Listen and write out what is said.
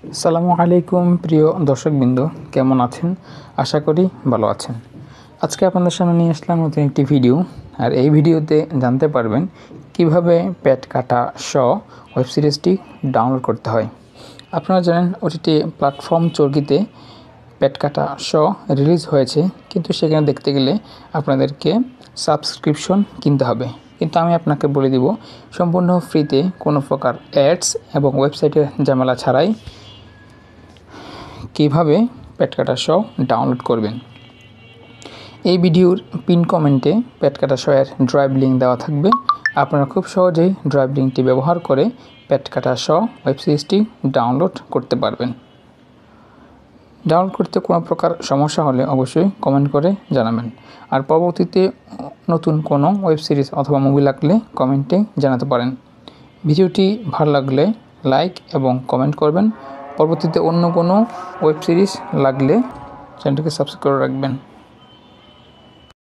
আসসালামু আলাইকুম প্রিয় দর্শকবৃন্দ, কেমন আছেন? আশা করি ভালো আছেন। আজকে আপনাদের সামনে নিয়ে আসলাম নতুন একটি ভিডিও। আর এই ভিডিওতে জানতে পারবেন কিভাবে পেট কাটা শ ওয়েব সিরিজটি ডাউনলোড করতে হয়। আপনারা জানেন ওটিটি প্ল্যাটফর্ম চরকিতে পেট কাটা শ রিলিজ হয়েছে, কিন্তু সেখানে দেখতে গেলে আপনাদেরকে সাবস্ক্রিপশন কিনতে হবে। কিন্তু আমি আপনাকে বলে দিব সম্পূর্ণ ফ্রিতে, কোনো প্রকার অ্যাডস এবং ওয়েবসাইটের ঝামেলা ছাড়াই কিভাবে পেট কাটা শ ডাউনলোড করবেন। এই ভিডিওর পিন কমেন্টে পেট কাটা শ এর ড্রাইভ লিঙ্ক দেওয়া থাকবে। আপনারা খুব সহজেই ড্রাইভ লিঙ্কটি ব্যবহার করে পেট কাটা শ ওয়েব সিরিজটি ডাউনলোড করতে পারবেন। ডাউনলোড করতে কোনো প্রকার সমস্যা হলে অবশ্যই কমেন্ট করে জানাবেন। আর পরবর্তীতে নতুন কোনো ওয়েব সিরিজ অথবা মুভি লাগলে কমেন্টে জানাতে পারেন। ভিডিওটি ভালো লাগলে লাইক এবং কমেন্ট করবেন। পরবর্তীতে অন্য কোনো ওয়েব সিরিজ লাগলে চ্যানেলটিকে সাবস্ক্রাইব করে রাখবেন।